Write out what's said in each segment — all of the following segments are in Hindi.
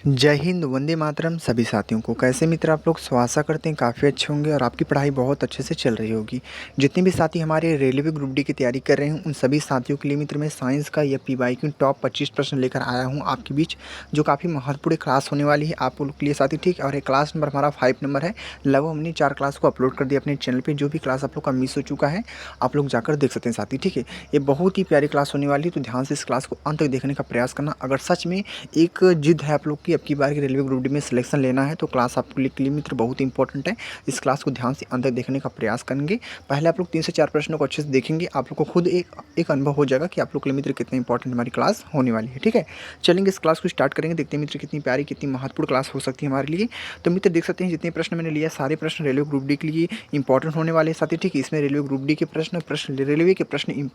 जय हिंद, वंदे मातरम सभी साथियों को। कैसे मित्र आप लोग? आशा करते हैं काफ़ी अच्छे होंगे और आपकी पढ़ाई बहुत अच्छे से चल रही होगी। जितने भी साथी हमारे रेलवे ग्रुप डी की तैयारी कर रहे हैं उन सभी साथियों के लिए मित्र मैं साइंस का या पीवाईक्यू टॉप 25 प्रश्न लेकर आया हूँ आपके बीच, जो काफ़ी महत्वपूर्ण क्लास होने वाली है आप लोग के लिए साथी। ठीक, और ये क्लास नंबर हमारा 5 नंबर है। लगभग हमने 4 क्लास को अपलोड कर दिया अपने चैनल पर। जो भी क्लास आप लोग का मिस हो चुका है आप लोग जाकर देख सकते हैं साथी। ठीक है, ये बहुत ही प्यारी क्लास होने वाली है, तो ध्यान से इस क्लास को अंत तक देखने का प्रयास करना। अगर सच में एक जिद है आप लोग की अब की बार की रेलवे ग्रुप डी में सिलेक्शन लेना है तो क्लास आपके लिए मित्र बहुत इंपॉर्टेंट है। इस क्लास को ध्यान से अंदर देखने का प्रयास करेंगे। पहले आप लोग 3 से 4 प्रश्नों को अच्छे से देखेंगे, आप लोग को खुद एक अनुभव हो जाएगा कि आप लोग के लिए मित्र कितने इंपॉर्टेंट हमारी क्लास होने वाली है। ठीक है, चलेंगे इस क्लास को स्टार्ट करेंगे। देखते हैं मित्र कितनी प्यारी कितनी महत्वपूर्ण क्लास हो सकती है हमारे लिए। तो मित्र देख सकते हैं जितने प्रश्न मैंने लिया सारे प्रश्न रेलवे ग्रुप डी के लिए इंपॉर्टेंट होने वाले हैं साथी। ठीक है, इसमें रेलवे ग्रुप डी के प्रश्न रेलवे के प्रश्न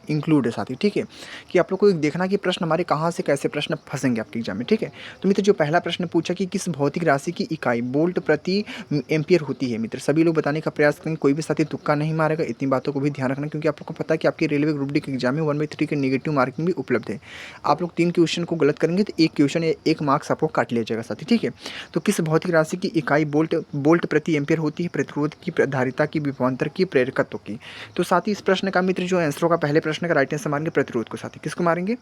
इंक्लूड है साथी। ठीक है, कि आप लोग को देखना कि प्रश्न हमारे कहाँ से कैसे प्रश्न फंसेंगे आपके एग्जाम में। ठीक है, तो मित्र जो पहला प्रश्न पूछा कि किस भौतिक राशि की इकाई वोल्ट प्रति एम्पियर होती है। मित्र सभी लोग बताने का प्रयास करेंगे, कोई भी साथी तुक्का नहीं मारेगा। इतनी बातों को भी ध्यान रखना, क्योंकि आप लोग को पता है कि आपके रेलवे ग्रुप डी के एग्जाम में 1/3 के नेगेटिव मार्किंग भी उपलब्ध है। आप लोग 3 क्वेश्चन को गलत करेंगे तो एक क्वेश्चन या 1 मार्क्स आपको काट लिया जाएगा साथी। ठीक है, तो किस भौतिक राशि की इकाई वोल्ट प्रति एम्पियर होती है। प्रतिरोध की, धारिता की, विभवांतर की, प्रेरकत्व की। तो साथ ही इस प्रश्न का मित्र जो आंसर होगा पहले प्रश्न का राइट आंसर मारेंगे प्रतिरोध को साथी। किसको मारेंगे?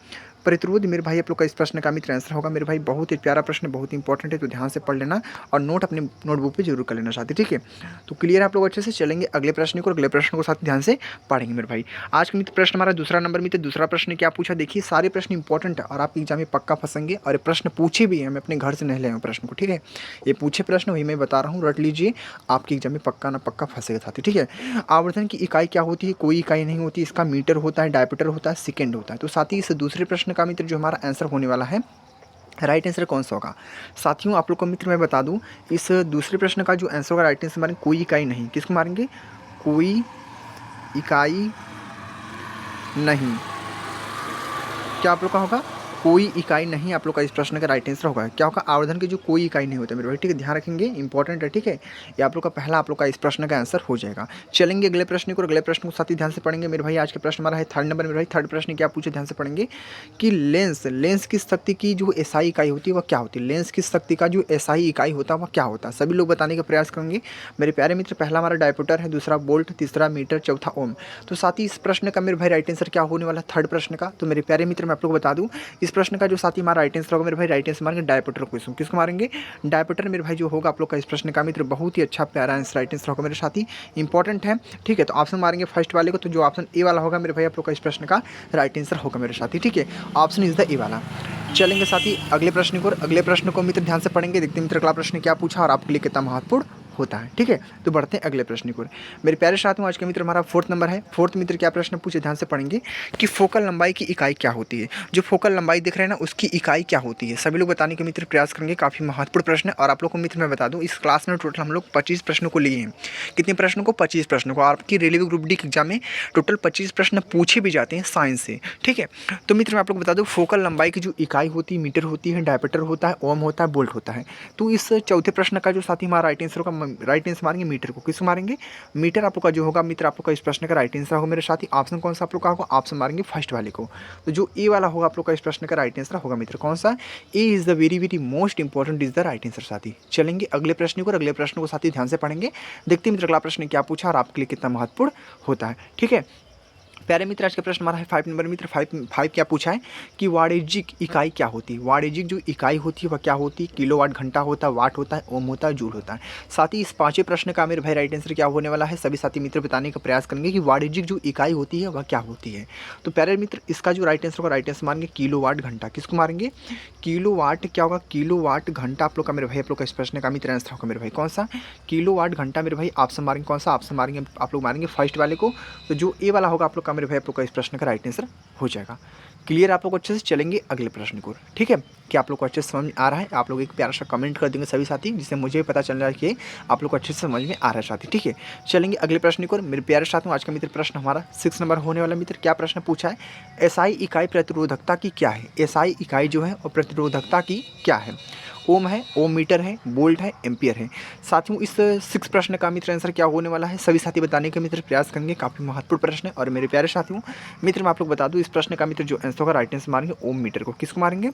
प्रतिरोध। मेरे भाई आप लोग का इस प्रश्न का मित्र आंसर होगा। मेरे भाई बहुत ही प्यारा प्रश्न, बहुत इंपॉर्टेंट है, तो ध्यान से पढ़ लेना और नोट अपने नोटबुक पे जरूर कर लेना साथी। ठीक है, तो क्लियर है आप लोग अच्छे से। चलेंगे अगले प्रश्न को, अगले प्रश्न को साथ ध्यान से पढ़ेंगे मेरे भाई। आज का मित्र प्रश्न हमारा दूसरा नंबर मित्र, दूसरा प्रश्न क्या पूछा देखिए। सारे प्रश्न इंपॉर्टेंट है और आपके एग्जाम में पक्का फंसेंगे, और ये प्रश्न पूछे भी हैं, मैं अपने घर से नहीं लाया हूँ प्रश्न को। ठीक है, ये पूछे प्रश्न वही मैं बता रहा हूँ, रट लीजिए, आपके एग्जाम में पक्का ना पक्का फंसेगा साथी। ठीक है, आवर्धन की इकाई क्या होती है? कोई इकाई नहीं होती, इसका मीटर होता है, डायमीटर होता है, सेकंड होता है। तो साथ ही इस दूसरे प्रश्न का मित्र जो हमारा आंसर होने वाला है, राइट आंसर कौन सा होगा साथियों? आप लोग को मित्र मैं बता दूं, इस दूसरे प्रश्न का जो आंसर होगा राइट आंसर मारेंगे कोई इकाई नहीं। किसको मारेंगे? कोई इकाई नहीं। क्या आप लोग का होगा? कोई इकाई नहीं। आप लोग का इस प्रश्न का राइट आंसर होगा क्या होगा? आवर्धन की जो कोई इकाई नहीं होता मेरे भाई। ठीक है, ध्यान रखेंगे, इंपॉर्टेंट है। ठीक है, ये आप लोग का पहला आप लोग का इस प्रश्न का आंसर हो जाएगा। चलेंगे अगले प्रश्न को, अगले प्रश्न को साथ ही ध्यान से पढ़ेंगे मेरे भाई। आज का प्रश्न हमारा है 3rd नंबर। मेरे भाई 3rd प्रश्न क्या पूछे, ध्यान से पढ़ेंगे कि लेंस की शक्ति की जो एसआई इकाई होती है वह क्या होती है। लेंस की शक्ति का जो एसआई इकाई होता है वह क्या होता है, सभी लोग बताने का प्रयास करेंगे मेरे प्यारे मित्र। पहला हमारा डायमीटर है, दूसरा वोल्ट, तीसरा मीटर, चौथा ओम। तो साथ ही इस प्रश्न का मेरे भाई राइट आंसर क्या होने वाला 3rd प्रश्न का, तो मेरे प्यारे मित्र मैं आप लोग बता दूं इस प्रश्न का जो साथी हमारा राइट आंसर होगा मेरे भाई, राइट आंसर मारेंगे डायमीटर क्वेश्चन। किसको मारेंगे? डायमीटर मेरे भाई जो होगा आप लोग का इस प्रश्न का मित्र बहुत ही अच्छा प्यारा आंसर राइट आंसर होगा मेरे साथी, इंपॉर्टेंट है। ठीक है, तो ऑप्शन मारेंगे फर्स्ट वाले को, तो जो ऑप्शन ए वाला होगा मेरे भाई आप लोग का इस प्रश्न का राइट आंसर होगा मेरे साथी। ठीक है, ऑप्शन इज द ए वाला। चलेंगे साथी अगले प्रश्न को, अगले प्रश्न को मित्र ध्यान से पढ़ेंगे। देखते हैं मित्र अगला प्रश्न क्या पूछा और आपके लिए कितना महत्वपूर्ण होता है। ठीक है, तो बढ़ते हैं अगले प्रश्न को। मेरे प्यारे साथियों आज का मित्र हमारा 4th नंबर है। 4th मित्र क्या प्रश्न पूछे, ध्यान से पढ़ेंगे कि फोकल लंबाई की इकाई क्या होती है। जो फोकल लंबाई दिख रहे हैं ना उसकी इकाई क्या होती है, सभी लोग बताने के मित्र प्रयास करेंगे। काफी महत्वपूर्ण प्रश्न है और आप लोग को मित्र मैं बता दूं इस क्लास में टोटल हम लोग 25 प्रश्नों को लिए हैं। कितने प्रश्नों को? 25 प्रश्नों को। आपकी रेलवे ग्रुप डी एग्जाम में टोटल 25 प्रश्न पूछे भी जाते हैं साइंस से। ठीक है, तो मित्र मैं आप लोग बता दूं फोकल लंबाई की जो इकाई होती है मीटर होती है, डायमीटर होता है, ओम होता है, वोल्ट होता है। तो इस चौथे प्रश्न का जो साथी हमारा राइट आंसर होगा, राइट आंसर मारेंगे मीटर को। किसको मारेंगे? मीटर आप लोग का जो होगा मित्र आप लोग का इस प्रश्न का राइट आंसर होगा मेरे साथी। ऑप्शन कौन सा आप लोग का होगा? ऑप्शन मारेंगे फर्स्ट वाले को। तो जो ए वाला होगा आप लोग का इस प्रश्न का राइट आंसर होगा मित्र कौन सा? A is the very very most important is the right answer साथी। चलेंगे अगले प्रश्न को, अगले प्रश्न को साथी ध्यान से पढ़ेंगे। देखते हैं मित्र अगला प्रश्न क्या पूछा और आपके लिए कितना महत्वपूर्ण होता है। ठीक है, प्यारे मित्र आज का प्रश्न हमारा है 5 नंबर मित्र। 5 क्या पूछा है कि वाणिज्यिक इकाई क्या होती है। वाणिज्यिक जो इकाई होती है वह क्या होती है? किलोवाट घंटा होता है, वाट होता है, ओम होता है, जूल होता है। साथ ही इस 5वें प्रश्न का मेरे भाई राइट आंसर क्या होने वाला है, सभी साथी मित्र बताने का प्रयास करेंगे कि वाणिज्यिक जो इकाई होती है वह क्या होती है। तो प्यारे मित्र इसका जो राइट आंसर होगा, राइट आंसर मारेंगे किलोवाट घंटा। किसको मारेंगे? किलोवाट क्या होगा? किलोवाट घंटा आप लोग का मेरे भाई आप लोग का इस प्रश्न का मित्र आंसर होगा मेरे भाई कौन सा? किलोवाट घंटा मेरे भाई। ऑप्शन मारेंगे कौन सा? ऑप्शन मारेंगे आप लोग मारेंगे फर्स्ट वाले को। तो जो ए वाला होगा आप लोग का मेरे भाई आप लोग का इस प्रश्न का राइट आंसर हो जाएगा। क्लियर आप लोग अच्छे से। चलेंगे अगले प्रश्न को। ठीक है, क्या आप लोग को अच्छे से समझ में आ रहा है? आप लोग एक प्यारा सा कमेंट कर देंगे सभी साथी, जिससे मुझे पता चल रहा है कि आप लोग को अच्छे से समझ में आ रहा है साथी। ठीक है, चलेंगे अगले प्रश्न को। मेरे प्यारे साथियों आज का मित्र प्रश्न हमारा 6 नंबर होने वाला मित्र। क्या प्रश्न पूछा है? एसआई इकाई प्रतिरोधकता की क्या है। एसआई इकाई जो है और प्रतिरोधकता की क्या है। ओम है, ओम मीटर है, वोल्ट है, एम्पियर है। साथियों इस 6 प्रश्न का मित्र आंसर क्या होने वाला है सभी साथी बताने का मित्र प्रयास करेंगे। काफ़ी महत्वपूर्ण प्रश्न है। और मेरे प्यारे साथियों मित्र मैं आप लोग बता दूं इस प्रश्न का मित्र जो आंसर होगा राइट आंसर मारेंगे ओम मीटर को। किसको मारेंगे?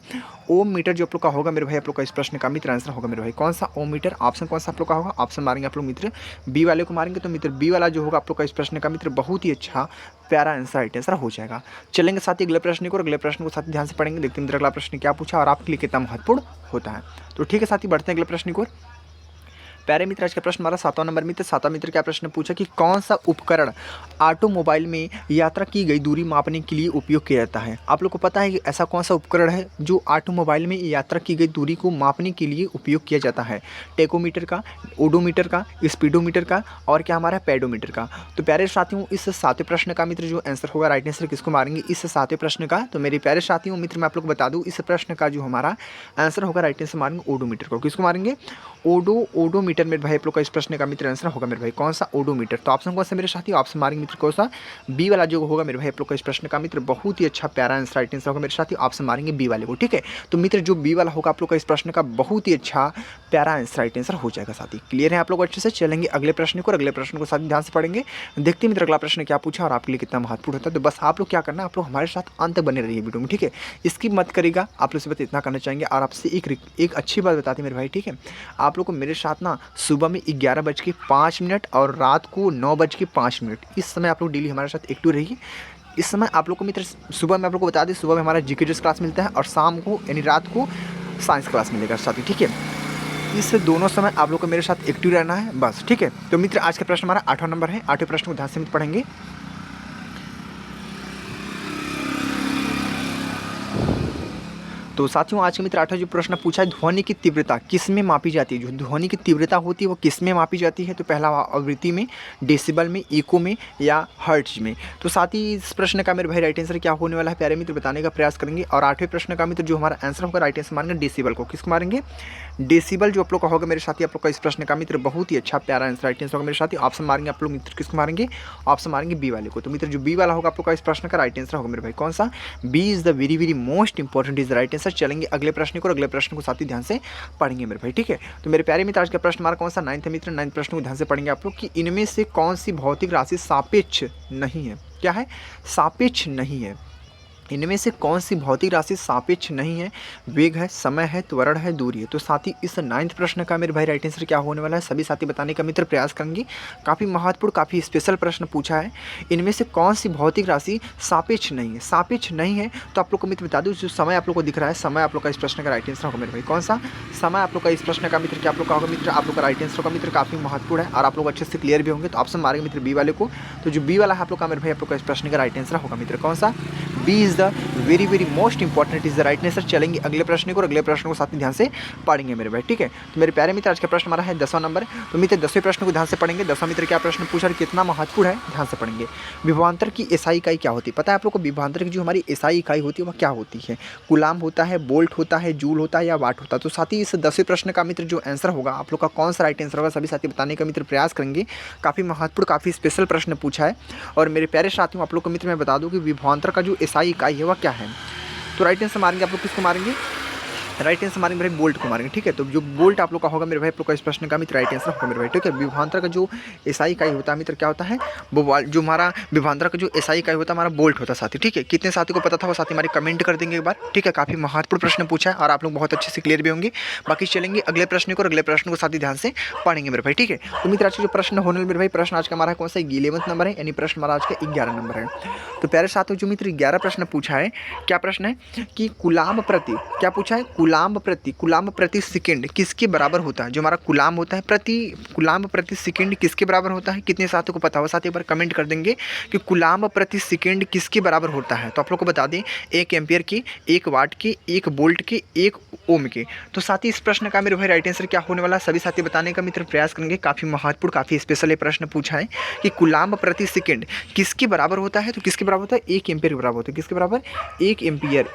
ओम मीटर जो आप लोग का होगा मेरे भाई, आप लोग का इस प्रश्न का मित्र आंसर होगा मेरे भाई कौन सा? ओम मीटर। ऑप्शन कौन सा आप लोग का होगा? ऑप्शन मारेंगे आप लोग मित्र बी वाले को मारेंगे। तो मित्र बी वाला जो होगा आप लोग का इस प्रश्न का मित्र बहुत ही अच्छा प्यारा आंसर राइट आंसर हो जाएगा। चलेंगे साथ ही अगले प्रश्न को, और अगले प्रश्न को साथ ही ध्यान से पढ़ेंगे। देखते हैं मित्र अगला प्रश्न क्या पूछा और आपके लिए कितना महत्वपूर्ण होता है। तो ठीक है साथी, बढ़ते हैं अगले प्रश्न को। प्यारे मित्र आज का प्रश्न हमारा 7वां नंबर मित्र। 7वां मित्र क्या प्रश्न पूछा कि कौन सा उपकरण ऑटोमोबाइल में यात्रा की गई दूरी मापने के लिए उपयोग किया जाता है? आप लोग को पता है कि ऐसा कौन सा उपकरण है जो ऑटोमोबाइल में यात्रा की गई दूरी को मापने के लिए उपयोग किया जाता है? टेकोमीटर का, ओडोमीटर का, स्पीडोमीटर का और क्या हमारा पेडोमीटर का। तो प्यारे साथियों इस 7वें प्रश्न का मित्र जो आंसर होगा राइट आंसर किसको मारेंगे इस 7वें प्रश्न का? तो मेरे प्यारे साथियों मित्र मैं आप लोग को बता दूं इस प्रश्न का जो हमारा आंसर होगा राइट आंसर मारेंगे ओडोमीटर को। किसको मारेंगे? ओडोमीटर मेरे भाई आप लोग का इस प्रश्न का मित्र आंसर होगा मेरे भाई कौन सा? ओडोमीटर। तो ऑप्शन कौन सा मेरे साथी? ऑप्शन मारेंगे मित्र कौन सा? बी वाला जो होगा मेरे भाई आप लोग का इस प्रश्न का मित्र बहुत ही अच्छा प्यारा आंसर राइट आंसर होगा मेरे साथी। ऑप्शन मारेंगे बी वाले को। ठीक है, तो मित्र जो बी वाला होगा आप लोग का इस प्रश्न का बहुत ही अच्छा प्यारा आंसर राइट आंसर हो जाएगा साथी। क्लियर है आप लोग अच्छे से? चलेंगे अगले प्रश्न को, और अगले प्रश्न को साथ ध्यान से पढ़ेंगे। देखते हैं मित्र अगला प्रश्न क्या पूछा और आपके लिए कितना महत्वपूर्ण होता है। तो बस आप लोग क्या करना है, आप लोग हमारे साथ अंत बने रहिए वीडियो में। ठीक है, स्किप मत करेगा। आप लोग से बस इतना करना चाहेंगे और आपसे एक अच्छी बात बताते हैं मेरे भाई। ठीक है, आप लोग को मेरे साथ ना सुबह में 11:05 और रात को 9:05 इस समय आप लोग डेली हमारे साथ एक्टिव रहिए। इस समय आप लोग को मित्र सुबह में आप लोग को बता दें सुबह में हमारा जीके क्लास मिलता है और शाम को यानी रात को साइंस क्लास मिलेगा साथी। ठीक है, इस दोनों समय आप लोग को मेरे साथ एक्टिव रहना है बस। ठीक है, तो मित्र आज का प्रश्न हमारा 8वां नंबर है। 8वें प्रश्न को ध्यान से मित्र पढ़ेंगे। तो साथियों आज के मित्र 8वां जो प्रश्न पूछा है ध्वनि की तीव्रता किस में मापी जाती है? जो ध्वनि की तीव्रता होती है वो किस में मापी जाती है? तो पहला आवृत्ति में, डेसिबल में, इको में या हर्ट्ज में। तो साथ ही इस प्रश्न का मेरे भाई राइट आंसर क्या होने वाला है प्यारे मित्र बताने का प्रयास करेंगे। और 8वें प्रश्न का मित्र जो हमारा आंसर होगा राइट आंसर मारेंगे डेसिबल को। किसको मारेंगे? डेसिबल जो आप लोग का होगा मेरे साथी। आप लोग का इस प्रश्न का मित्र बहुत ही अच्छा प्यारा आंसर राइट आंसर होगा मेरे साथी। ऑप्शन मारेंगे आप लोग मित्र किसको मारेंगे? ऑप्शन मारेंगे बी वाले को। तो मित्र जो बी वाला होगा आप लोग का इस प्रश्न का राइट आंसर होगा मेरे भाई कौन सा? B is the very most important is the right answer. चलेंगे अगले प्रश्न को, अगले प्रश्न को साथ ही ध्यान से पढ़ेंगे मेरे भाई। ठीक है, तो मेरे प्यारे मित्र आज का प्रश्न हमारा कौन सा? 9वां मित्र 9वें प्रश्न को ध्यान से पढ़ेंगे आप लोग कि इनमें से कौन सी भौतिक राशि सापेक्ष नहीं है? क्या है? सापेक्ष नहीं है। इनमें से कौन सी भौतिक राशि सापेक्ष नहीं है? वेग है, समय है, त्वरण है, दूरी है। तो साथी इस 9वें प्रश्न का मेरे भाई राइट आंसर क्या होने वाला है सभी साथी बताने का मित्र प्रयास करेंगे। काफ़ी महत्वपूर्ण काफ़ी स्पेशल प्रश्न पूछा है। इनमें से कौन सी भौतिक राशि सापेक्ष नहीं है? सापेक्ष नहीं है तो आप लोग को मित्र बता दूँ जो समय आप लोग को दिख रहा है समय आप लोग का इस प्रश्न का राइट आंसर होगा मेरे भाई कौन सा? समय आप लोग का इस प्रश्न का मित्र क्या आप लोग का होगा मित्र? आप लोग का राइट आंसर होगा मित्र काफ़ी महत्वपूर्ण है और आप लोग अच्छे से क्लियर भी होंगे। तो ऑप्शन मारेंगे मित्र बी वाले को। तो जो बी वाला है आप लोग का मेरे भाई आप लोग का इस प्रश्न का राइट आंसर होगा मित्र कौन सा? B is the very most important is the right answer. चलेंगे अगले प्रश्न को, और अगले प्रश्न को साथ में ध्यान से पढ़ेंगे मेरे भाई। ठीक है, तो मेरे प्यारे मित्र आज का प्रश्न हमारा है 10वां नंबर। तो मित्र 10वें प्रश्न को ध्यान से पढ़ेंगे। 10वां मित्र क्या प्रश्न पूछा और कितना महत्वपूर्ण है ध्यान से पढ़ेंगे। विभवांतर की एसआई इकाई क्या होती है? पता है आप लोग को विभवांतर की जो हमारी एसआई इकाई होती है वह क्या होती है? कूलाम होता है, बोल्ट होता है, जूल होता है या वाट होता है? तो साथ ही इस 10वें प्रश्न का मित्र जो आंसर होगा आप लोग का कौन सा राइट आंसर होगा सभी साथी बताने का मित्र प्रयास करेंगे। काफ़ी महत्वपूर्ण काफ़ी स्पेशल प्रश्न पूछा है। और मेरे प्यारे साथियों आप लोग को मित्र मैं बता दूँ कि विभवांतर का जो एसआई इकाई है वह क्या है? तो राइट आंसर मारेंगे आप लोग किसको मारेंगे? राइट आंसर मारेंगे मेरे भाई बोल्ट को मारेंगे। ठीक है, तो जो बोल्ट आप लोग का होगा मेरे भाई आप लोग का इस प्रश्न का मित्र राइट आंसर होगा मेरे भाई। ठीक है, विभवांतर का जो एसआई इकाई होता है मित्र क्या होता है? वो जो हमारा विभवांतर का जो एसआई इकाई होता है हमारा बोल्ट होता है साथी। ठीक है, कितने साथी को पता था वो साथी हमारे कमेंट कर देंगे एक बार। ठीक है, काफ़ी महत्वपूर्ण प्रश्न पूछा है और आप लोग बहुत अच्छे से क्लियर भी होंगे। बाकी चलेंगे अगले प्रश्न को, और अगले प्रश्न को साथ ही ध्यान से पढ़ेंगे मेरे भाई। ठीक है, तो मित्र आज का जो प्रश्न होने वाला मेरे भाई प्रश्न आज का हमारा कौन सा? 11वां नंबर है, यानी प्रश्न हमारा आज का 11 नंबर है। तो प्यारे साथियों जो मित्र 11 प्रश्न पूछा है क्या प्रश्न है कि कूलाम प्रति क्या पूछा है? कूलाम प्रति सेकंड किसके बराबर होता है? जो हमारा कूलाम होता है कूलाम प्रति सेकंड किसके बराबर होता है? कितने साथियों को पता हो साथ एक बार कमेंट कर देंगे कि कूलाम प्रति सेकंड किसके बराबर होता है? तो आप लोग को बता दें 1 एम्पियर की, 1 वाट की, 1 वोल्ट की, 1 ओम के। तो साथ ही इस प्रश्न का मेरे भाई राइट आंसर क्या होने वाला सभी साथी बताने का मित्र प्रयास करेंगे। काफ़ी महत्वपूर्ण काफ़ी स्पेशल ये प्रश्न पूछा है कि कूलाम प्रति सेकंड किसके बराबर होता है? तो किसके बराबर होता है? 1 एम्पियर के बराबर होता है। किसके बराबर? 1 एम्पियर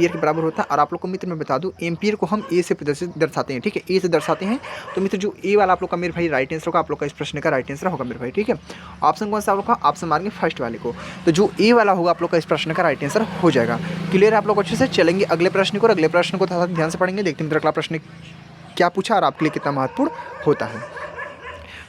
के बराबर होता है। और आप लोग को मित्र मैं बता दूँ एम्पियर को हम ए से दर्शाते हैं। ठीक है, ए से दर्शाते हैं। तो मित्र जो ए वाला आप लोग का मेरे भाई राइट आंसर होगा आप लोग का इस प्रश्न का राइट आंसर होगा मेरे भाई। ठीक है, ऑप्शन कौन सा आप लोग का? ऑप्शन मारेंगे फर्स्ट वाले को। तो जो ए वाला होगा आप लोग का इस प्रश्न का राइट आंसर हो जाएगा। क्लियर है आप लोग अच्छे से? चलेंगे अगले प्रश्न को, और अगले प्रश्न को थोड़ा ध्यान से पढ़ेंगे। देखते हैं मित्र अगला प्रश्न क्या पूछा और आपके लिए कितना महत्वपूर्ण होता है।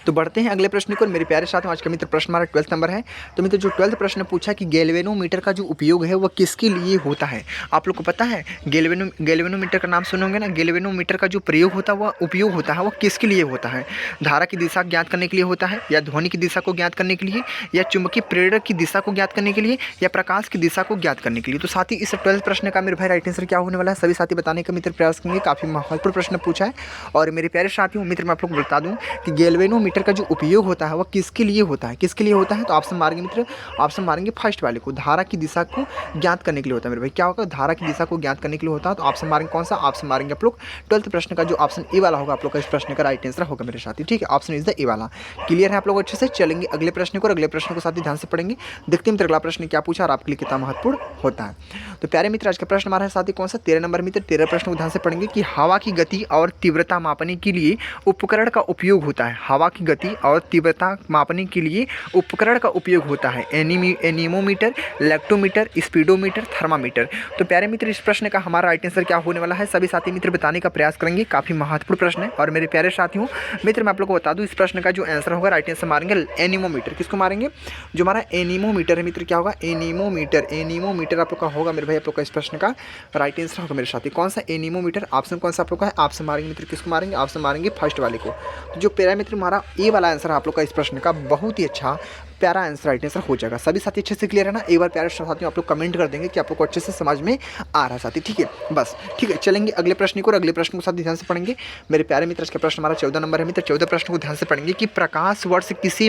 तो बढ़ते हैं अगले प्रश्न को। मेरे प्यारे साथियों, आज का मित्र प्रश्न हमारा 12th नंबर है। तो मित्र जो 12th प्रश्न पूछा कि गैल्वेनोमीटर का जो उपयोग है वह किसके लिए होता है। आप लोग को पता है गैल्वेनोमीटर का नाम सुनोगे ना। गैल्वेनोमीटर का जो प्रयोग होता है वह उपयोग होता है वह किसके लिए होता है। धारा की दिशा ज्ञात करने के लिए होता है, या ध्वनि की दिशा को ज्ञात करने के लिए, या चुंबकीय प्रेरक की दिशा को ज्ञात करने के लिए, या प्रकाश की दिशा को ज्ञात करने के लिए। तो साथ ही इस 12th प्रश्न का मेरे भाई राइट आंसर क्या होने वाला है सभी साथी बताने का मित्र प्रयास करेंगे। काफ़ी महत्वपूर्ण प्रश्न पूछा है। और मेरे प्यारे साथियों मित्र मैं आप लोग को बता दूं कि गैल्वेनोमीटर का जो उपयोग होता है वह किसके लिए होता है, किसके लिए होता है। तो ऑप्शन मारेंगे मित्र, ऑप्शन मारेंगे फर्स्ट वाले को, धारा की दिशा को ज्ञात करने के लिए होता है। मेरे भाई क्या होगा, धारा की दिशा को ज्ञात करने के लिए होता है। तो ऑप्शन मारेंगे कौन सा, ऑप्शन मारेंगे आप लोग 12th प्रश्न का जो ऑप्शन ए वाला होगा आप लोग का इस प्रश्न का राइट आंसर होगा मेरे साथी। ठीक है, ऑप्शन इज द ए वाला। क्लियर है आप लोग अच्छे से। चलेंगे अगले प्रश्न को, और अगले प्रश्न को साथ ही ध्यान से पढ़ेंगे। देखते हैं मित्र अगला प्रश्न क्या पूछा और आपके लिए कितना महत्वपूर्ण होता है। तो प्यारे मित्र आज का प्रश्न हमारा है साथी कौन सा, 13 नंबर मित्र। 13 प्रश्न को ध्यान से पढ़ेंगे कि हवा की गति और तीव्रता मापने के लिए उपकरण का उपयोग होता है। हवा की गति और तीव्रता मापने के लिए उपकरण का उपयोग होता है। Anemometer, lactometer, speedometer, thermometer. तो प्यारे मित्र इस प्रश्न का हमारा राइट आंसर क्या होने वाला है सभी साथी मित्र बताने का प्रयास करेंगे। काफी महत्वपूर्ण प्रश्न है। और मेरे प्यारे साथियों मित्र मैं आप लोग को बता दूं इस प्रश्न का जो आंसर होगा राइट आंसर मारेंगे एनीमोमीटर। किसको मारेंगे, जो हमारा एनीमोमीटर है मित्र क्या होगा, एनीमोमीटर। एनीमोमीटर आप लोग का होगा मेरे भाई आप लोग का इस प्रश्न का राइट आंसर होगा मेरे साथी। कौन सा, एनीमोमीटर। ऑप्शन कौन सा आप लोग का है, ऑप्शन मारेंगे मित्र किसको मारेंगे, ऑप्शन मारेंगे फर्स्ट वाले को। तो जो प्यारा मित्र हमारा ए वाला आंसर है आप लोग का इस प्रश्न का बहुत ही अच्छा प्यारा आंसर राइट आंसर हो जाएगा। सभी साथी अच्छे से क्लियर है ना। एक बार प्यारे साथियों आप लोग कमेंट कर देंगे कि आप लोग को अच्छे से समझ में आ रहा है साथी। ठीक है बस, ठीक है चलेंगे अगले प्रश्न को, और अगले प्रश्न को साथ ध्यान से पढ़ेंगे। मेरे प्यारे मित्र इसका प्रश्न हमारा 14 नंबर है मित्र। 14 प्रश्न को ध्यान से पढ़ेंगे कि प्रकाश वर्ष किसे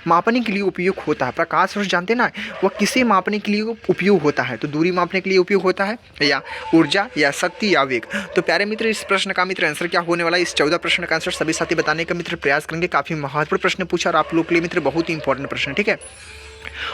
मापने के लिए उपयोग होता है। प्रकाश वर्ष जानते ना, वह किसे मापने के लिए उपयोग होता है। तो दूरी मापने के लिए उपयोग होता है, या ऊर्जा, या शक्ति, या वेग। तो प्यारे मित्र इस प्रश्न का मित्र आंसर क्या होने वाला है, इस 14 प्रश्न का आंसर सभी साथी बताने का मित्र प्रयास करेंगे। काफी महत्वपूर्ण प्रश्न पूछा और आप लोग के लिए मित्र बहुत ही इंपॉर्टेंट प्रश्न है। ठीक है,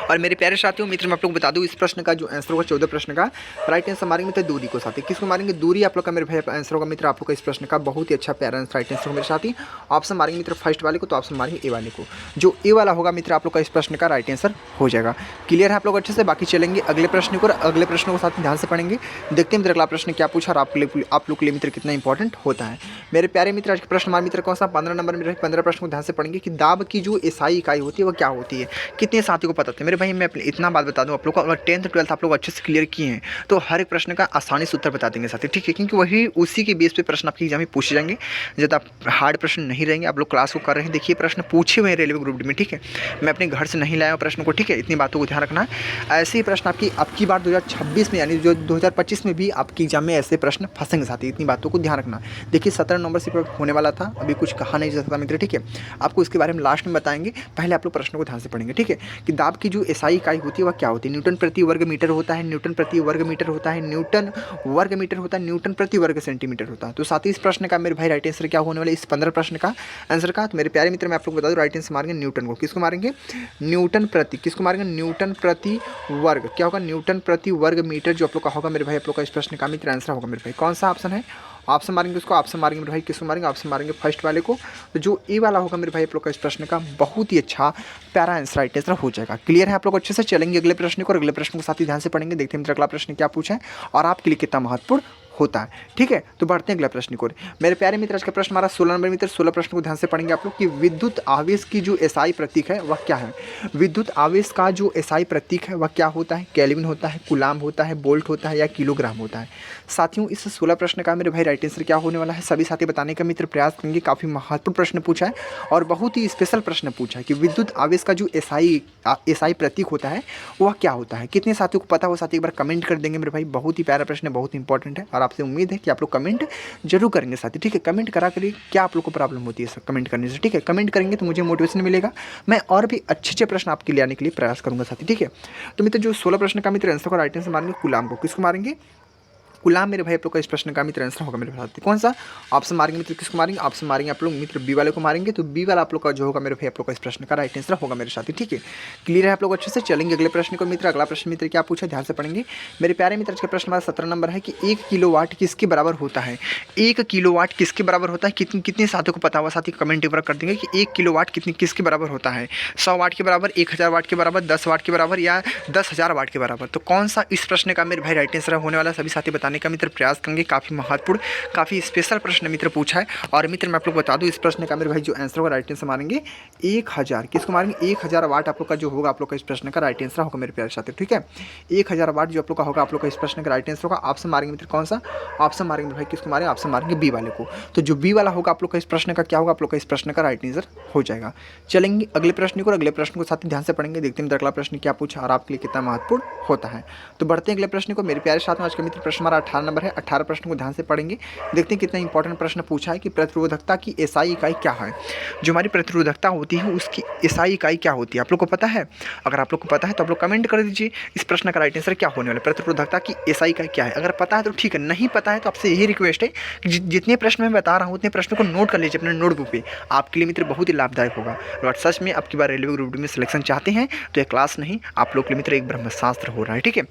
और मेरे प्यारे साथियों मित्र मैं आप लोग बता दूं इस प्रश्न का जो आंसर होगा 14 प्रश्न का राइट आंसर मारेंगे मित्र दूरी को साथी। किसको मारेंगे, दूरी आप लोग का मेरे भाई आंसर होगा मित्र आप लोग का इस प्रश्न का बहुत ही अच्छा प्यारा आंसर राइट आंसर होगा मेरे साथी। ऑप्शन मारेंगे मित्र फर्स्ट वाले को, तो ऑप्शन मारेंगे ए वाले को। जो ए वाला होगा मित्र आप लोग का इस प्रश्न का राइट आंसर हो जाएगा। क्लियर है आप लोग अच्छे से। बाकी चलेंगे अगले प्रश्न को, अगले प्रश्न को साथ में ध्यान से पढ़ेंगे। देखते हैं मित्र अगला प्रश्न क्या पूछा और आप लोग के लिए मित्र कितना इंपॉर्टेंट होता है। मेरे प्यारे मित्र आज का प्रश्न हमारे मित्र कौन सा, 15 नंबर में 15 प्रश्न को ध्यान से पढ़ेंगे कि दाब की जो एसआई इकाई होती है वो क्या होती है। कितने साथियों को पता है मेरे भाई, मैं इतना बात बता दूं आप लोग को, अगर 10th 12th आप लोग अच्छे से क्लियर किए हैं तो हर एक प्रश्न का आसानी से उत्तर बता देंगे साथी। ठीक है, क्योंकि वही उसी के बेस पे प्रश्न आपके एग्जाम में पूछे जाएंगे। ज़्यादा हार्ड प्रश्न नहीं रहेंगे। आप लोग क्लास को कर रहे हैं, देखिए प्रश्न पूछे हुए हैं रेलवे ग्रुप डी में। ठीक है, मैं अपने घर से नहीं लाया हूँ प्रश्न को। ठीक है, इतनी बातों को ध्यान रखना है। ऐसे ही प्रश्न आपकी बार 2026 में यानी जो 2025 में भी आपके एग्जाम में ऐसे प्रश्न फंसेंगे साथी। इतनी बातों को ध्यान रखना। देखिए 17 नंबर से होने वाला था, अभी कुछ कहा नहीं जा सकता मित्र। ठीक है, आपको इसके बारे में लास्ट में बताएंगे, पहले आप लोग प्रश्न को ध्यान से पढ़ेंगे। ठीक है, कि दाब की जो एसआई इकाई होती है वह क्या होती है। न्यूटन प्रति वर्ग मीटर होता है, न्यूटन प्रति वर्ग मीटर होता है, न्यूटन वर्ग मीटर होता है, न्यूटन प्रति वर्ग सेंटीमीटर होता है। तो साथ ही इस प्रश्न का मेरे भाई राइट आंसर क्या होने वाला है इस 15 प्रश्न का आंसर का। तो मेरे प्यारे मित्र मैं आप लोग बता दूं राइट आंसर मारेंगे न्यूटन को। किसको मारेंगे, न्यूटन प्रति, किसको मारेंगे, न्यूटन प्रति वर्ग। क्या होगा, न्यूटन प्रति वर्ग मीटर जो आप लोग का होगा मेरे भाई आप लोग का इस प्रश्न का मित्र आंसर होगा मेरे भाई। कौन सा ऑप्शन है, ऑप्शन मारेंगे उसको, ऑप्शन मारेंगे मेरे भाई किसको मारेंगे, ऑप्शन मारेंगे फर्स्ट वाले को। तो जो ए वाला होगा मेरे भाई आप लोग का इस प्रश्न का बहुत ही अच्छा प्यारा आंसर राइट आंसर हो जाएगा। क्लियर है आप लोग अच्छे से। चलेंगे अगले प्रश्न को, और अगले प्रश्न को साथ ही ध्यान से पढ़ेंगे। देखते हैं अगला प्रश्न क्या पूछा है और आपके लिए कितना महत्वपूर्ण होता है। ठीक है, तो बढ़ते हैं अगला प्रश्न को। मेरे प्यारे मित्र आज का प्रश्न हमारा 16 नंबर मित्र। 16 प्रश्न को ध्यान से पढ़ेंगे आप लोग कि विद्युत आवेश की जो एसआई प्रतीक है वह क्या है। विद्युत आवेश का जो एसआई प्रतीक है वह क्या होता है, केल्विन होता है, कूलाम्ब होता है, वोल्ट होता है, या किलोग्राम होता है। साथियों इस 16 प्रश्न का मेरे भाई राइट आंसर क्या होने वाला है सभी साथी बताने का मित्र प्रयास करेंगे। काफी महत्वपूर्ण प्रश्न पूछा है और बहुत ही स्पेशल प्रश्न पूछा है कि विद्युत आवेश का जो एसआई प्रतीक होता है वह क्या होता है। कितने साथियों को पता हो साथी एक बार कमेंट कर देंगे मेरे भाई। बहुत ही प्यारा प्रश्न है, बहुत इंपॉर्टेंट है और आपसे उम्मीद है कि आप लोग कमेंट जरूर करेंगे साथी। ठीक है, कमेंट करा करिए क्या आप लोग को प्रॉब्लम होती है कमेंट करने से। ठीक है, कमेंट करेंगे तो मुझे मोटिवेशन मिलेगा, मैं और भी अच्छे प्रश्न आपके लिए आने के लिए प्रयास करूंगा साथी। ठीक है, तो मित्र जो 16 प्रश्न का मित्र आंसर को राइट आंसर मारेंगे कूलाम्ब को। किसको मारेंगे, कूलाम्ब मेरे भाई आप लोग का इस प्रश्न का मित्र आंसर होगा मेरे भाई। कौन सा ऑप्शन मारेंगे मित्र, किसको मारेंगे, ऑप्शन मारेंगे आप लोग मित्र बी वाले को मारेंगे। तो बी वाला आप लोग का जो होगा मेरे भाई आप लोग का इस प्रश्न का राइट आंसर होगा मेरे साथी। ठीक है, क्लियर है आप लोग अच्छे से। चलेंगे अगले प्रश्न को मित्र। अगला प्रश्न मित्र क्या पूछा ध्यान से पढ़ेंगे। मेरे प्यारे मित्र आज का प्रश्न हमारा 17 नंबर है कि 1 किलोवाट किसके बराबर होता है। 1 किलोवाट किसके बराबर होता है, कितने साथियों को पता हुआ साथी कमेंट एक बार कर देंगे कि 1 किलोवाट किसके बराबर होता है। 100 वाट के बराबर, 1000 वाट के बराबर, 10 वाट के बराबर, या 10,000 वाट के बराबर। तो कौन सा इस प्रश्न का मेरे भाई राइट आंसर होने वाला सभी साथी बताने बताने का मित्र प्रयास करेंगे। काफ़ी महत्वपूर्ण, काफ़ी स्पेशल प्रश्न मित्र पूछा है। और मित्र मैं आप लोग बता दूँ इस प्रश्न का मेरे भाई जो आंसर होगा राइट आंसर मारेंगे 1000। किसको मारेंगे? 1000 वाट आप लोग का जो होगा आप लोग का इस प्रश्न का राइट आंसर होगा मेरे प्यारे साथी। ठीक है, 1000 वाट जो आप लोग का होगा आप लोग का इस प्रश्न का राइट आंसर होगा। ऑप्शन मारेंगे मित्र कौन सा? ऑप्शन मारेंगे भाई किसको मारेंगे? ऑप्शन मारेंगे बी वाले को। तो जो बी वाला होगा आप लोग का इस प्रश्न का क्या होगा? आप लोग का इस प्रश्न का राइट आंसर हो जाएगा। चलेंगे अगले प्रश्न को, अगले प्रश्न को साथ ही ध्यान से पढ़ेंगे, देखते हैं मित्र अगला प्रश्न क्या पूछा और आपके लिए कितना महत्वपूर्ण होता है। तो बढ़ते हैं अगले प्रश्न को। मेरे प्यारे साथ में आज का मित्र प्रश्न हमारा 18 नंबर है। 18 प्रश्न को ध्यान से पढ़ेंगे, देखते हैं कितना इंपॉर्टेंट प्रश्न पूछा है कि प्रतिरोधकता की एसआई इकाई क्या है। जो हमारी प्रतिरोधकता होती है उसकी एसआई इकाई क्या होती है आप लोग को पता है? अगर आप लोग को पता है तो आप लोग कमेंट कर दीजिए इस प्रश्न का राइट आंसर क्या होने वाला है, प्रतिरोधकता की एसआई इकाई क्या है। अगर पता है तो ठीक है, नहीं पता है तो आपसे यही रिक्वेस्ट है कि जितने प्रश्न मैं बता रहा हूँ उतने प्रश्नों को नोट कर लीजिए अपने नोटबुक पे, आपके लिए मित्र बहुत ही लाभदायक होगा। अगर सच में आपकी बार रेलवे ग्रुप डी में सिलेक्शन चाहते हैं तो ये क्लास नहीं, आप लोग के लिए मित्र एक ब्रह्मशास्त्र हो रहा है। ठीक है,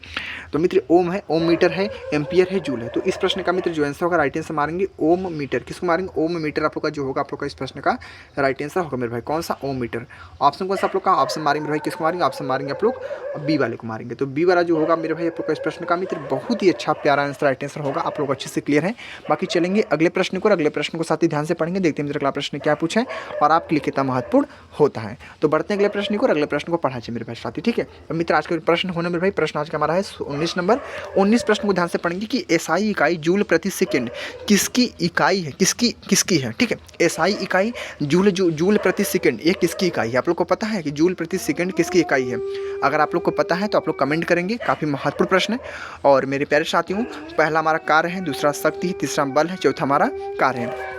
तो मित्र ओम है, ओम मीटर है, एम्पियर है, जूल है। तो इस प्रश्न का मित्र जो आंसर होगा राइट आंसर मारेंगे ओम मीटर। किसको मारेंगे? ओम मीटर आप लोग का जो होगा आप लोग का इस प्रश्न का राइट आंसर होगा मेरे भाई कौन सा? ओम मीटर। ऑप्शन कौन सा आप लोग का? ऑप्शन मारेंगे मेरे भाई किसको मारेंगे? ऑप्शन मारेंगे आप लोग बी वाले को मारेंगे। तो बी वाला जो होगा मेरे भाई आप लोग का इस प्रश्न का मित्र बहुत ही अच्छा प्यारा आंसर राइट आंसर होगा। आप लोग अच्छे से क्लियर है। बाकी चलेंगे अगले प्रश्न को, अगले प्रश्न को साथ ही ध्यान से पढ़ेंगे, देखते हैं मित्र अगला प्रश्न क्या पूछा है और आपके लिए कितना महत्वपूर्ण होता है। तो बढ़ते हैं अगले प्रश्न को, अगले प्रश्न को पढ़ा चाहिए मेरे भाई साथी। ठीक है, तो मित्र आज का प्रश्न होने मेरे भाई प्रश्न आज का हमारा है 19 नंबर। 19 प्रश्न को ध्यान से पढ़ेंगे कि एसआई इकाई जूल प्रति सेकंड किसकी इकाई है? किसकी है? ठीक है, एसआई इकाई जूल प्रति सेकंड ये किसकी इकाई है? आप लोग को पता है कि जूल प्रति सेकंड किसकी इकाई है? अगर आप लोग को पता है तो आप लोग कमेंट करेंगे। काफ़ी महत्वपूर्ण प्रश्न है। और मेरे प्यारे साथियों, पहला हमारा कार्य है, दूसरा शक्ति है, तीसरा बल है, चौथा हमारा कार्य है।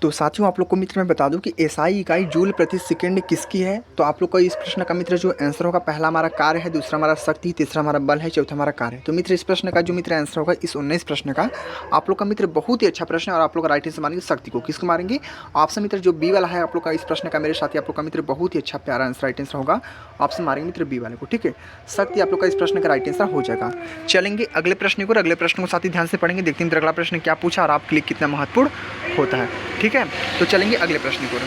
तो साथियों आप लोग को मित्र मैं बता दूं कि एसआई इकाई जूल प्रति सेकंड किसकी है। तो आप लोग का इस प्रश्न का मित्र जो आंसर होगा पहला हमारा कार्य है, दूसरा हमारा शक्ति, तीसरा हमारा बल है, चौथा हमारा कार्य है। तो मित्र इस प्रश्न का जो मित्र आंसर होगा इस 19 प्रश्न का आप लोग का मित्र बहुत ही अच्छा प्रश्न है। और आप लोग राइट आंसर मारेंगे शक्ति को। किसको मारेंगे? ऑप्शन मित्र जो बी वाला है आप लोग का इस प्रश्न का मेरे साथी आप लोग का मित्र बहुत ही अच्छा प्यारा आंसर राइट आंसर होगा। ऑप्शन मारेंगे मित्र बी वाले को। ठीक है, शक्ति आप लोग का इस प्रश्न का राइट आंसर हो जाएगा। चलेंगे अगले प्रश्न को, अगले प्रश्न को साथ ही ध्यान से पढ़ेंगे, देखते हैं मित्र अगला प्रश्न क्या पूछा और आपके लिए कितना महत्वपूर्ण होता है। ठीक है, तो चलेंगे अगले प्रश्न को।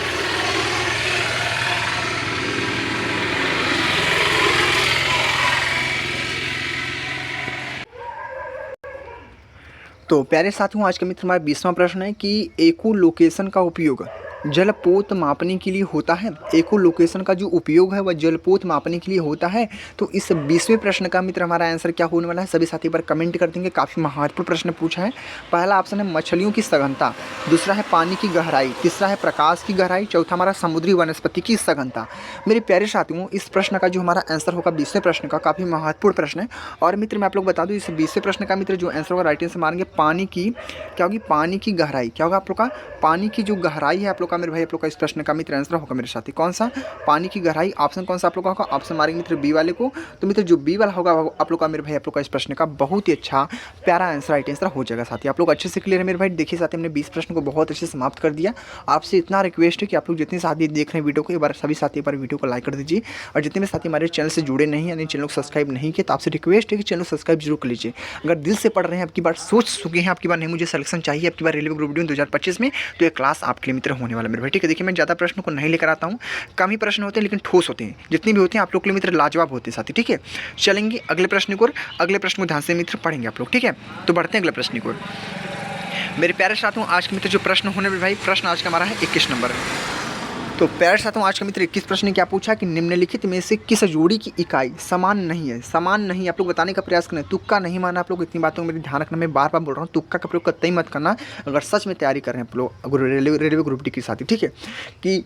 तो प्यारे साथियों आज का मित्र हमारा 20वां प्रश्न है कि एको लोकेशन का उपयोग जलपोत मापने के लिए होता है। एको लोकेशन का जो उपयोग है वह जलपोत मापने के लिए होता है। तो इस 20वें प्रश्न का मित्र हमारा आंसर क्या होने वाला है सभी साथी पर कमेंट कर देंगे। काफ़ी महत्वपूर्ण प्रश्न पूछा है। पहला ऑप्शन है मछलियों की सघनता, दूसरा है पानी की गहराई, तीसरा है प्रकाश की गहराई, चौथा हमारा समुद्री वनस्पति की सघनता। मेरे प्यारे साथियों इस प्रश्न का जो हमारा आंसर होगा 20वें प्रश्न का काफ़ी महत्वपूर्ण प्रश्न है। और मित्र मैं आप लोग बता दूँ इस 20वें प्रश्न का मित्र जो आंसर होगा राइट आंसर मारेंगे पानी की क्या होगी? पानी की गहराई। क्या होगा आप लोग का? पानी की जो गहराई है आप लोग का मेरे भाई आप लोग का इस प्रश्न का मित्र आंसर होगा मेरे साथी कौन सा? पानी की गहराई। ऑप्शन कौन सा आप लोग का होगा? ऑप्शन मारेंगे मित्र बी वाले को। तो मित्र जो बी वाला होगा आप लोग का मेरे भाई आप लोग का इस प्रश्न का बहुत ही अच्छा प्यारा आंसर राइट आंसर हो जाएगा साथी। आप लोग अच्छे से क्लियर है मेरे भाई। देखिए साथी हमने 20 प्रश्न को बहुत अच्छे से समाप्त कर दिया। आपसे इतना रिक्वेस्ट है कि आप लोग जितने साथी देख रहे हैं वीडियो को एक बार सभी साथी पर वीडियो को लाइक कर दीजिए। और जितने भी साथी हमारे चैनल से जुड़े नहीं यानी चैनल को सब्सक्राइब नहीं किए तो आपसे रिक्वेस्ट है कि चैनल सब्सक्राइब जरूर कर लीजिए। अगर दिल से पढ़ रहे हैं आपकी बार सोच चुके हैं आपकी बार नहीं मुझे सिलेक्शन चाहिए आपकी बार रेलवे ग्रुप डी 2025 में तो ये क्लास आपके लिए मित्र होने वाला मेरे भाई। ठीक है, देखिए मैं ज़्यादा प्रश्नों को नहीं लेकर आता हूँ, कम ही प्रश्न होते हैं लेकिन ठोस होते हैं। जितने भी होते हैं आप लोग के लिए मित्र लाजवाब होते हैं साथी। ठीक है, चलेंगे अगले प्रश्न को, अगले प्रश्न को ध्यान से मित्र पढ़ेंगे आप लोग। ठीक है, तो बढ़ते हैं अगले प्रश्न को। मेरे प्यारे साथियों आज के मित्र जो प्रश्न होने में भाई प्रश्न आज का हमारा है 21 नंबर है। तो प्यारे साथियों आज का मित्र 21 प्रश्न ने क्या पूछा कि निम्नलिखित में से किस जोड़ी की इकाई समान नहीं है? समान नहीं आप लोग बताने का प्रयास करें, तुक्का नहीं माना। आप लोग इतनी बातों को मेरे ध्यान रखना, मैं बार बार बोल रहा हूँ तुक्का का प्रयोग करते ही मत करना अगर सच में तैयारी कर रहे हैं आप लोग अगर रेलवे ग्रुप डी के साथी। ठीक है, कि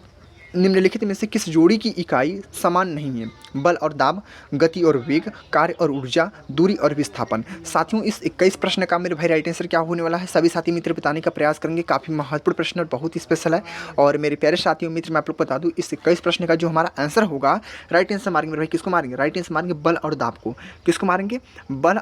निम्नलिखित में से किस जोड़ी की इकाई समान नहीं है? बल और दाब, गति और वेग, कार्य और ऊर्जा, दूरी और विस्थापन। साथियों इस 21 प्रश्न का मेरे भाई राइट आंसर क्या होने वाला है सभी साथी मित्र बताने का प्रयास करेंगे। काफ़ी महत्वपूर्ण प्रश्न और बहुत ही स्पेशल है। और मेरे प्यारे साथियों मित्र मैं आप लोग बता दूं इस 21 प्रश्न का जो हमारा आंसर होगा राइट आंसर मारेंगे मेरे भाई किसको मारेंगे? राइट आंसर मारेंगे बल और दाब को। किसको मारेंगे? बल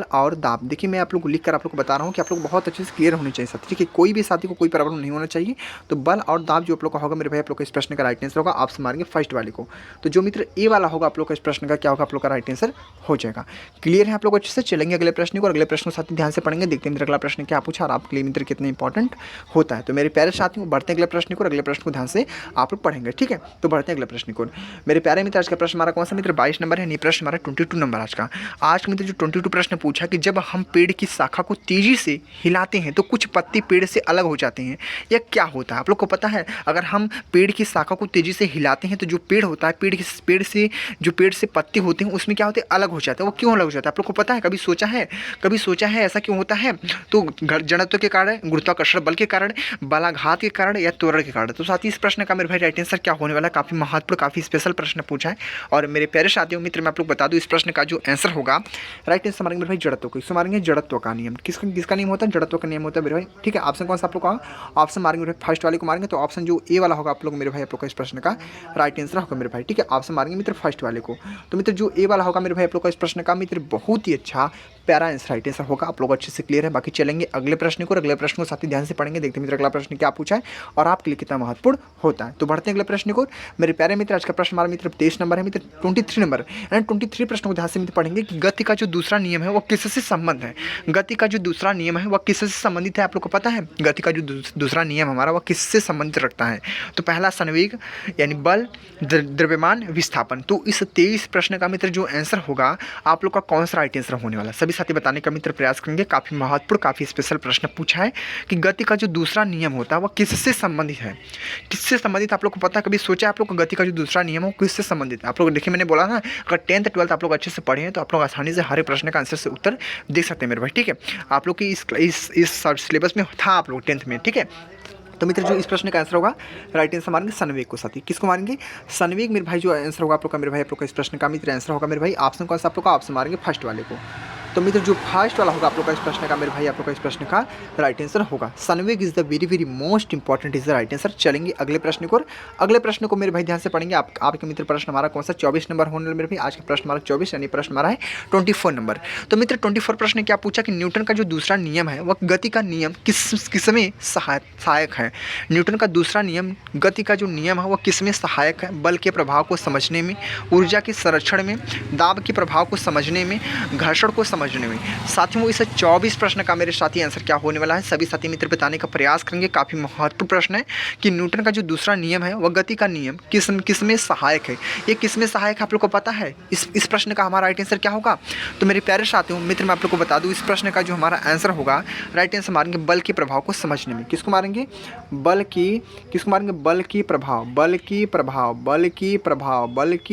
और दाब। देखिए मैं आप लोग को लिख कर आप लोग को बता रहा हूँ कि आप लोग बहुत अच्छे से क्लियर होने चाहिए साथी। ठीक है, कोई भी साथी को कोई प्रॉब्लम नहीं होना चाहिए। तो बल और दाब जो आप लोग का होगा मेरे भाई आप लोग प्रश्न का राइट आंसर होगा, ऑप्शन मारेंगे फर्स्ट वाले को। तो जो मित्र ए वाला होगा आप लोग का इस प्रश्न का क्या होगा, आप लोग का राइट आंसर हो जाएगा। क्लियर है आप लोग अच्छे से? चलेंगे अगले प्रश्न को, और अगले प्रश्न को साथ ही ध्यान से पढ़ेंगे, देखते हैं मित्र अगला प्रश्न क्या पूछा और आपके लिए मित्र कितना इंपॉर्टेंट होता है। तो मेरे प्यारे साथियों बढ़ते हैं अगले प्रश्न को, और अगले प्रश्न को ध्यान से आप लोग पढ़ेंगे, ठीक है। तो बढ़ते हैं अगले प्रश्न को। मेरे प्यारे मित्र आज का प्रश्न हमारा कौन सा मित्र 22 नंबर है, नहीं प्रश्न हमारा 22 नंबर आज का। आज का मित्र जो 22 प्रश्न पूछा कि जब हम पेड़ की शाखा को तेजी से हिलाते हैं तो कुछ पत्ते पेड़ से अलग हो जाते हैं, यह क्या होता है? आप लोग को पता है अगर हम पेड़ की शाखा को तेजी से हिलाते हैं तो जो पेड़ होता है, पेड़ से पत्ते होते हैं उसमें क्या होते हैं, अलग हो जाते हैं। वो क्यों अलग हो जाता है आप लोग को पता है? कभी सोचा है ऐसा क्यों होता है? तो जड़त्व के कारण, गुरुत्वाकर्षण बल के कारण, बलाघात के कारण या त्वरण के कारण। तो साथ ही इस प्रश्न का मेरे भाई राइट आंसर क्या होने वाला है? काफी महत्वपूर्ण, काफी स्पेशल प्रश्न पूछा है। और मेरे प्यारे साथियों मित्र मैं आप लोग बता दूं इस प्रश्न का जो आंसर होगा राइट आंसर मारेंगे मेरे भाई जड़त्व को। इसको मारेंगे जड़त्व का नियम। किसका नियम होता है? जड़त्व का नियम होता है मेरे भाई, ठीक है। ऑप्शन कौन सा आप लोग का? ऑप्शन मारेंगे मेरे फर्स्ट वाले को मारेंगे, तो ऑप्शन जो ए वाला होगा आप लोग मेरे भाई आप लोग का इस प्रश्न का राइट आंसर होगा मेरे भाई, ठीक है। ऑप्शन मारेंगे मित्र फर्स्ट वाले को। तो मित्र जो ए वाला होगा मेरे भाई आप लोग का इस प्रश्न का मित्र बहुत ही अच्छा प्यारा आंसर राइट आंसर होगा, आप लोग अच्छे से क्लियर है। बाकी चलेंगे अगले प्रश्न को, और अगले प्रश्न को साथ ही ध्यान से पढ़ेंगे, देखते हैं मित्र अगला प्रश्न क्या पूछा है और आपके लिए कितना महत्वपूर्ण होता है। तो बढ़ते हैं अगले प्रश्न को। मेरे प्यारे मित्र आज का प्रश्न हमारा मित्र 23 नंबर है, मित्र 23 नंबर, यानी 23 प्रश्न को ध्यान से मित्र पढ़ेंगे कि गति का जो दूसरा नियम है वो किससे संबंध है। गति का जो दूसरा नियम है वह किससे संबंधित है? आप लोग को पता है गति का जो दूसरा नियम हमारा वह किससे संबंधित रखता है? तो पहला संवेग यानी बल, द्रव्यमान, विस्थापन। तो इस 23 प्रश्न का मित्र जो आंसर होगा आप लोग का कौन सा राइट आंसर होने वाला, सभी साथी बताने का मित्र प्रयास करेंगे। काफी महत्वपूर्ण, काफी स्पेशल प्रश्न पूछा है कि गति का जो दूसरा नियम होता है वह किससे संबंधित है। किससे संबंधित आप लोग को पता है? कभी सोचा आप लोग को गति का जो दूसरा नियम है किससे संबंधित है? आप लोग देखिए मैंने बोला ना, अगर 10th 12th आप लोग अच्छे से पढ़े हैं तो आप लोग आसानी से हर एक प्रश्न का आंसर से उत्तर देख सकते हैं मेरे भाई, ठीक है। आप लोग की इस सिलेबस में था आप लोग 10th में, ठीक है। तो मित्र जो इस प्रश्न का आंसर होगा राइट आंसर मारेंगे संवेग को। साथी किसको मारेंगे? संवेग मेरे भाई जो आंसर होगा आप लोग का मेरे भाई, आप लोग का इस प्रश्न का मित्र आंसर होगा मेरे भाई ऑप्शन कौन सा आप लोग का? ऑप्शन मारेंगे फर्स्ट वाले को। तो मित्र जो फर्स्ट वाला होगा आप लोग का इस प्रश्न का मेरे भाई, आप लोग का इस प्रश्न का राइट आंसर होगा संवेग is the very most important is the right answer. चलेंगे अगले प्रश्न को, अगले प्रश्न को मेरे भाई ध्यान से पढ़ेंगे। आपके मित्र प्रश्न हमारा कौन सा 24 नंबर होने वाला मेरे भाई, आज का प्रश्न हमारा 24 यानी प्रश्न हमारा है 24 नंबर। तो मित्र 24 प्रश्न क्या पूछा कि न्यूटन का जो दूसरा नियम है वह गति का नियम किसमें सहायक है? न्यूटन का दूसरा नियम गति का जो नियम है वह किसमें सहायक है? बल के प्रभाव को समझने में, ऊर्जा के संरक्षण में, दाब के प्रभाव को समझने में, घर्षण को समझने में। साथियों इस 24 प्रश्न का मेरे साथी आंसर क्या होने वाला है, सभी साथी मित्र बताने का प्रयास करेंगे। काफी महत्वपूर्ण प्रश्न है कि न्यूटन का जो दूसरा नियम है वह गति का नियम किसमें सहायक है। ये किसमें सहायक है आप लोग को पता है? इस प्रश्न का हमारा राइट आंसर क्या होगा? तो मेरे प्यारे साथियों मित्र मैं आप लोग को बता दूं इस प्रश्न का जो हमारा आंसर होगा राइट आंसर मारेंगे बल के प्रभाव को समझने में। किसको मारेंगे? किसको मारेंगे? बल की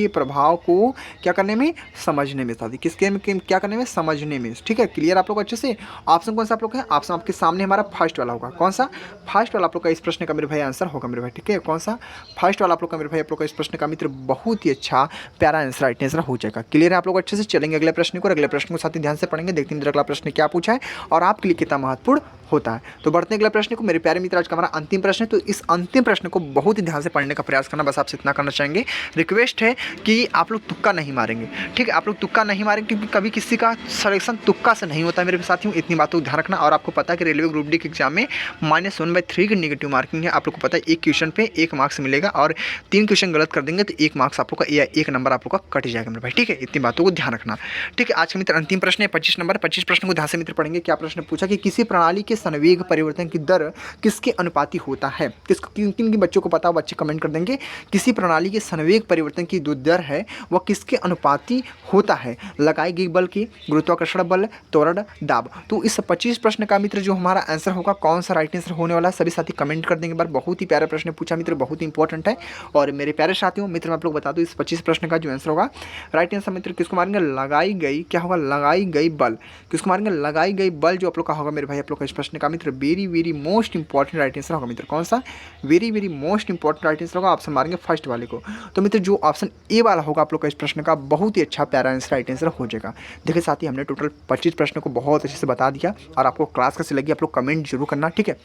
प्रभाव को क्या करने में? समझने में। साथी किसके क्या करने में? समझने में, ठीक है। क्लियर आप लोग अच्छे से? ऑप्शन कौन सा आप लोग है? ऑप्शन आपके सामने हमारा फर्स्ट वाला होगा। कौन सा? फर्स्ट वाला आप लोग का इस प्रश्न का मेरे भाई आंसर होगा मेरे भाई, ठीक है। कौन सा? फर्स्ट वाला आप लोग का मेरे भाई, आप लोग का इस प्रश्न का मित्र बहुत ही अच्छा प्यारा आंसर राइट आंसर हो जाएगा। क्लियर है आप लोग अच्छे से? चलेंगे अगले प्रश्न को, अगले प्रश्न को साथ ही ध्यान से पढ़ेंगे, देखते हैं अगला प्रश्न क्या पूछा है और आपके लिए कितना महत्वपूर्ण होता है। तो बढ़ते हैं अगले प्रश्न को। मेरे प्यारे मित्र आज का हमारा अंतिम प्रश्न है, तो इस अंतिम प्रश्न को बहुत ही ध्यान से पढ़ने का प्रयास करना, बस आपसे इतना करना चाहेंगे। रिक्वेस्ट है कि आप लोग तुक्का नहीं मारेंगे, ठीक है। आप लोग तुक्का नहीं मारेंगे क्योंकि कभी किसी का सिलेक्शन तुक्का से नहीं होता है मेरे साथियों, इतनी बातों को ध्यान रखना। और आपको पता है कि रेलवे ग्रुप डी के एग्जाम में -1/3 की नेगेटिव मार्किंग है। आप लोग को पता है एक क्वेश्चन पे 1 मार्क्स मिलेगा, और 3 क्वेश्चन गलत कर देंगे तो 1 मार्क्स आप लोग का या 1 नंबर आप लोग का कट जाएगा मेरे भाई, ठीक है। इतनी बातों को ध्यान रखना, ठीक है। आज का मित्र अंतिम प्रश्न है 25 नंबर। 25 प्रश्न को ध्यान से मित्र पढ़ेंगे। क्या प्रश्न पूछा कि किसी प्रणाली के संवेग परिवर्तन की दर किसके अनुपाती होता है? किन किन बच्चों को पता, बच्चे कमेंट कर देंगे। किसी प्रणाली के संवेग परिवर्तन की जो दर है वह किसके अनुपाती होता है? लगाई गई बल की, गुरुत्वाकर्षण बल, त्वरण, दाब। तो इस 25 प्रश्न का मित्र जो हमारा आंसर होगा कौन सा राइट आंसर होने वाला है, सभी साथी कमेंट कर देंगे। बार बहुत ही प्यारा प्रश्न पूछा मित्र, बहुत ही इंपॉर्टेंट है। और मेरे प्यारे साथियों मित्र मैं आप लोग बता दूं इस 25 प्रश्न का जो आंसर होगा राइट आंसर मित्र किसको मारेंगे? लगाई गई, क्या होगा? लगाई गई बल। किसको मारेंगे? लगाई गई बल जो आप लोग का होगा मेरे भाई, आप लोग का इस प्रश्न का मित्र very most important right answer होगा मित्र। कौन सा? Very most important right answer होगा, ऑप्शन मारेंगे फर्स्ट वाले को। तो मित्र जो ऑप्शन ए वाला होगा आप लोग का इस प्रश्न का बहुत ही अच्छा प्यारा आंसर राइट आंसर हो जाएगा। देखिए साथी हमने टोटल 25 प्रश्नों को बहुत अच्छे से बता दिया, और आपको क्लास कैसी लगी आप लोग कमेंट जरूर करना, ठीक है।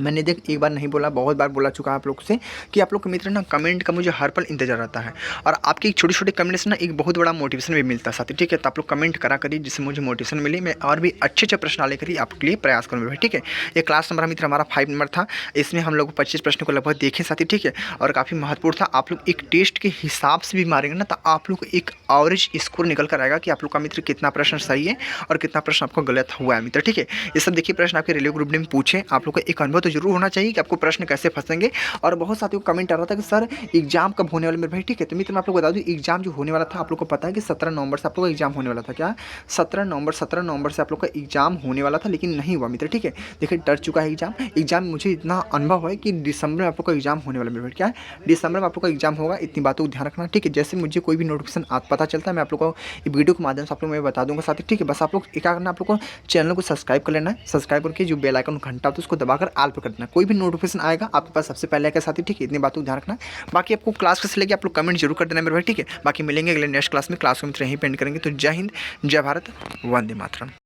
मैंने देख एक बार नहीं बोला, बहुत बार बोला चुका आप लोग से कि आप लोग के मित्र ना कमेंट का मुझे हर पल इंतजार रहता है और आपकी छोटी-छोटी कमेंट से ना एक बहुत बड़ा मोटिवेशन भी मिलता है साथी, ठीक है? तो आप लोग कमेंट करा करिए जिससे मुझे मोटिवेशन मिले, मैं और भी अच्छे-अच्छे प्रश्न लेकर ही आपके लिए प्रयास करूँगा भाई, ठीक है? ये क्लास नंबर मित्र हमारा 5 नंबर था, इसमें हम लोग 25 प्रश्नों को लगभग देखे साथी, ठीक है? और काफ़ी महत्वपूर्ण था, आप लोग एक टेस्ट के हिसाब से भी मारेंगे ना तो आप लोग को एक एवरेज स्कोर निकल कर आएगा कि आप लोग का मित्र कितना प्रश्न सही है और कितना प्रश्न आपको गलत हुआ है मित्र, ठीक है? ये सब देखिए प्रश्न आपके रेलवे ग्रुप डी में पूछे, आप लोग को एक अनुभव तो जरूर होना चाहिए कि आपको प्रश्न कैसे फंसेंगे। और बहुत साथियों को कमेंट आ रहा था कि सर एग्जाम कब होने वाले मेरे भाई, ठीक है? तो मित्र मैं आप लोग को बता दूं एग्जाम जो होने वाला था आप लोग को पता है कि 17 नवंबर से आप लोग का एग्जाम होने वाला था। क्या 17 नवंबर से आप लोग का एग्जाम होने वाला था लेकिन नहीं हुआ मित्र, ठीक है? देखिए डर चुका है एग्जाम। एग्जाम मुझे इतना अनुभव है कि दिसंबर में आप लोग का एग्जाम होने वाला है मेरे भाई। क्या है दिसंबर में आप लोग का एग्जाम होगा, इतनी बातों को ध्यान रखना, ठीक है? जैसे मुझे कोई भी नोटिफिकेशन पता चलता है मैं आप लोग को वीडियो के माध्यम से आप लोग मैं बता दूंगा साथी, ठीक है? बस आप लोग क्या करना, आप लोग को चैनल को सब्सक्राइब कर लेना है, सब्सक्राइब करके जो बेल आइकन घंटा होता है उसको दबाकर ऑल पे कर देना, कोई भी नोटिफिकेशन आएगा आपके पास सबसे पहले आएगा साथी, ठीक है? इतनी बातों को ध्यान रखना। बाकी आपको क्लास कैसे लगी आप लोग कमेंट जरूर कर देना मेरे भाई, ठीक है? बाकी मिलेंगे अगले नेक्स्ट क्लास में, क्लास को मित्र यहीं पेंड करेंगे। तो जय हिंद, जय भारत, वंदे मातरम।